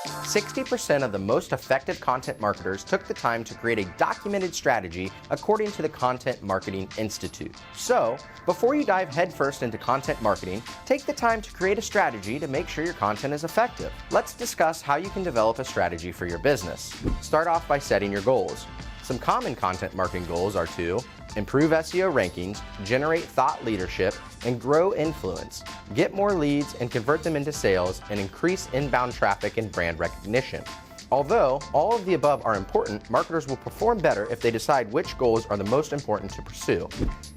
60% of the most effective content marketers took the time to create a documented strategy according to the Content Marketing Institute. So, before you dive headfirst into content marketing, take the time to create a strategy to make sure your content is effective. Let's discuss how you can develop a strategy for your business. Start off by setting your goals. Some common content marketing goals are to improve SEO rankings, generate thought leadership, and grow influence, get more leads and convert them into sales, and increase inbound traffic and brand recognition. Although all of the above are important, marketers will perform better if they decide which goals are the most important to pursue.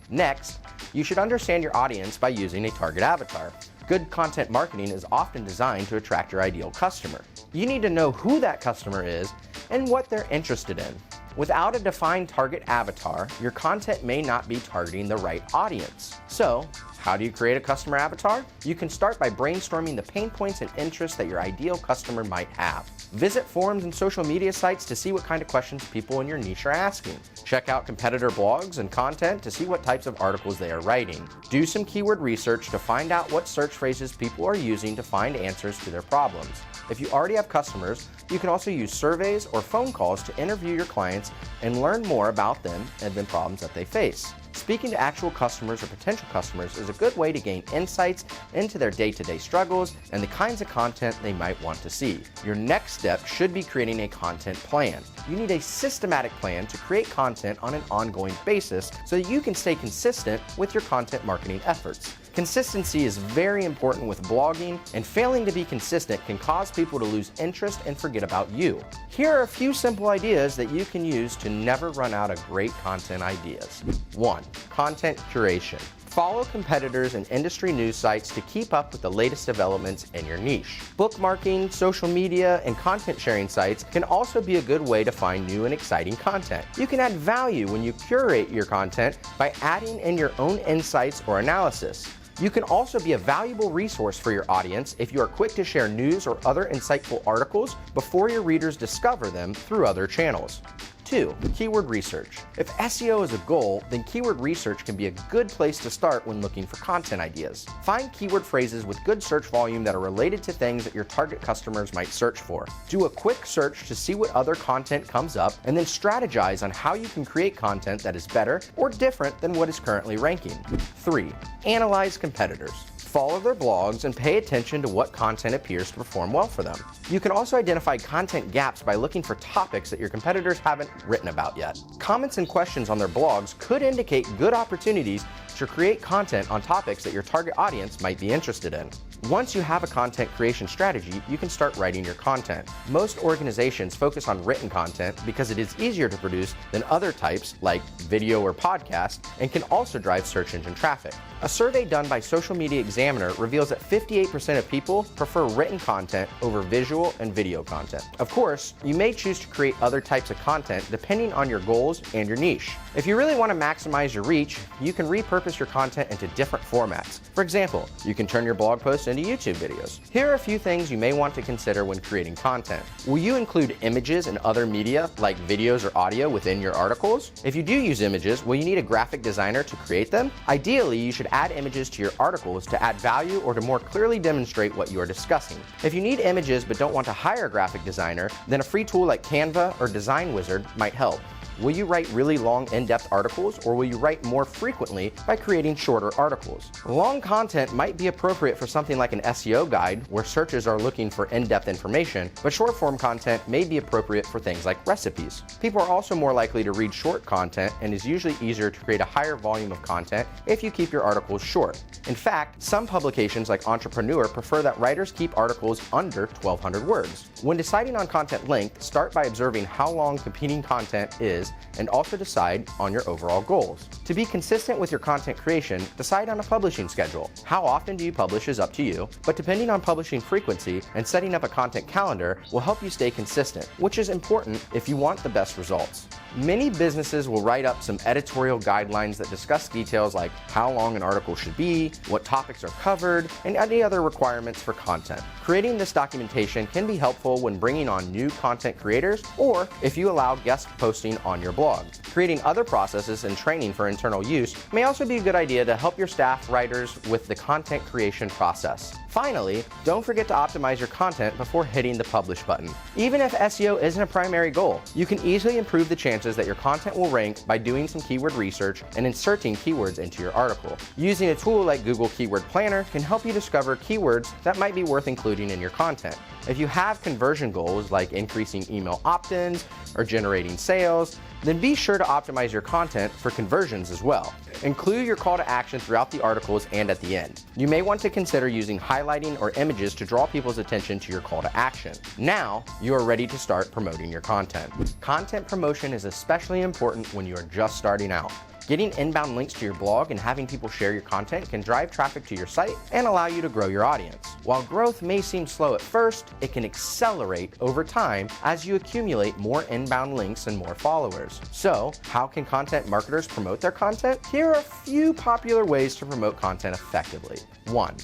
Next, you should understand your audience by using a target avatar. Good content marketing is often designed to attract your ideal customer. You need to know who that customer is and what they're interested in. Without a defined target avatar, your content may not be targeting the right audience. So, how do you create a customer avatar? You can start by brainstorming the pain points and interests that your ideal customer might have. Visit forums and social media sites to see what kind of questions people in your niche are asking. Check out competitor blogs and content to see what types of articles they are writing. Do some keyword research to find out what search phrases people are using to find answers to their problems. If you already have customers, you can also use surveys or phone calls to interview your clients and learn more about them and the problems that they face. Speaking to actual customers or potential customers is a good way to gain insights into their day-to-day struggles and the kinds of content they might want to see. Your next step should be creating a content plan. You need a systematic plan to create content on an ongoing basis so that you can stay consistent with your content marketing efforts. Consistency is very important with blogging, and failing to be consistent can cause people to lose interest and forget about you. Here are a few simple ideas that you can use to never run out of great content ideas. 1. Content curation. Follow competitors and industry news sites to keep up with the latest developments in your niche. Bookmarking, social media, and content sharing sites can also be a good way to find new and exciting content. You can add value when you curate your content by adding in your own insights or analysis. You can also be a valuable resource for your audience if you are quick to share news or other insightful articles before your readers discover them through other channels. 2. Keyword research. If SEO is a goal, then keyword research can be a good place to start when looking for content ideas. Find keyword phrases with good search volume that are related to things that your target customers might search for. Do a quick search to see what other content comes up, and then strategize on how you can create content that is better or different than what is currently ranking. 3. Analyze competitors. Follow their blogs and pay attention to what content appears to perform well for them. You can also identify content gaps by looking for topics that your competitors haven't written about yet. Comments and questions on their blogs could indicate good opportunities to create content on topics that your target audience might be interested in. Once you have a content creation strategy, you can start writing your content. Most organizations focus on written content because it is easier to produce than other types like video or podcast, and can also drive search engine traffic. A survey done by Social Media Examiner reveals that 58% of people prefer written content over visual and video content. Of course, you may choose to create other types of content depending on your goals and your niche. If you really want to maximize your reach, you can repurpose your content into different formats. For example, you can turn your blog posts into YouTube videos. Here are a few things you may want to consider when creating content. Will you include images and other media like videos or audio within your articles? If you do use images, will you need a graphic designer to create them? Ideally, you should add images to your articles to add value or to more clearly demonstrate what you are discussing. If you need images but don't want to hire a graphic designer, then a free tool like Canva or Design Wizard might help. Will you write really long, in-depth articles, or will you write more frequently by creating shorter articles? Long content might be appropriate for something like an SEO guide, where searches are looking for in-depth information, but short-form content may be appropriate for things like recipes. People are also more likely to read short content, and is usually easier to create a higher volume of content if you keep your articles short. In fact, some publications like Entrepreneur prefer that writers keep articles under 1,200 words. When deciding on content length, start by observing how long competing content is, and also decide on your overall goals. To be consistent with your content creation, decide on a publishing schedule. How often do you publish is up to you, but depending on publishing frequency and setting up a content calendar will help you stay consistent, which is important if you want the best results. Many businesses will write up some editorial guidelines that discuss details like how long an article should be, what topics are covered, and any other requirements for content. Creating this documentation can be helpful when bringing on new content creators, or if you allow guest posting on on your blog. Creating other processes and training for internal use may also be a good idea to help your staff writers with the content creation process. Finally, don't forget to optimize your content before hitting the publish button. Even if SEO isn't a primary goal, you can easily improve the chances that your content will rank by doing some keyword research and inserting keywords into your article. Using a tool like Google Keyword Planner can help you discover keywords that might be worth including in your content. If you have conversion goals like increasing email opt-ins or generating sales, then be sure to optimize your content for conversions as well. Include your call to action throughout the articles and at the end. You may want to consider using highlighting or images to draw people's attention to your call to action. Now, you are ready to start promoting your content. Content promotion is especially important when you are just starting out. Getting inbound links to your blog and having people share your content can drive traffic to your site and allow you to grow your audience. While growth may seem slow at first, it can accelerate over time as you accumulate more inbound links and more followers. So, how can content marketers promote their content? Here are a few popular ways to promote content effectively. 1.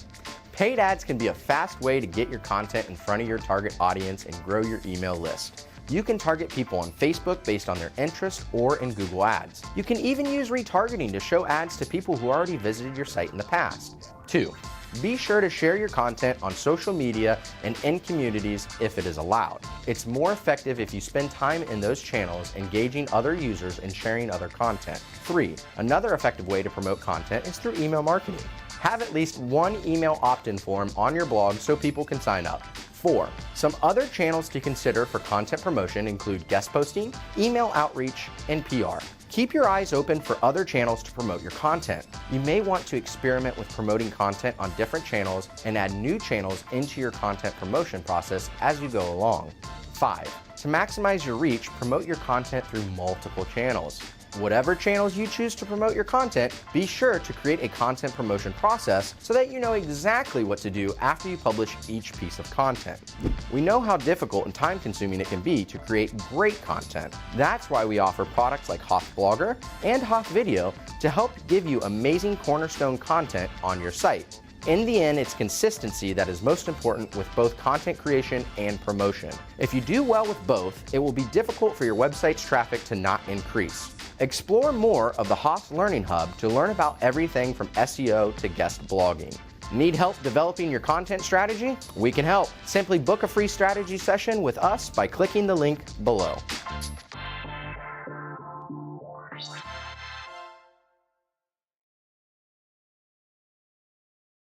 Paid ads can be a fast way to get your content in front of your target audience and grow your email list. You can target people on Facebook based on their interest or in Google Ads. You can even use retargeting to show ads to people who already visited your site in the past. 2. Be sure to share your content on social media and in communities if it is allowed. It's more effective if you spend time in those channels engaging other users and sharing other content. 3. Another effective way to promote content is through email marketing. Have at least one email opt-in form on your blog so people can sign up. 4. Some other channels to consider for content promotion include guest posting, email outreach, and PR. Keep your eyes open for other channels to promote your content. You may want to experiment with promoting content on different channels and add new channels into your content promotion process as you go along. 5. To maximize your reach, promote your content through multiple channels. Whatever channels you choose to promote your content, be sure to create a content promotion process so that you know exactly what to do after you publish each piece of content. We know how difficult and time-consuming it can be to create great content. That's why we offer products like Hoth Blogger and Hoth Video to help give you amazing cornerstone content on your site. In the end, it's consistency that is most important with both content creation and promotion. If you do well with both, it will be difficult for your website's traffic to not increase. Explore more of the Hoth Learning Hub to learn about everything from SEO to guest blogging. Need help developing your content strategy? We can help. Simply book a free strategy session with us by clicking the link below.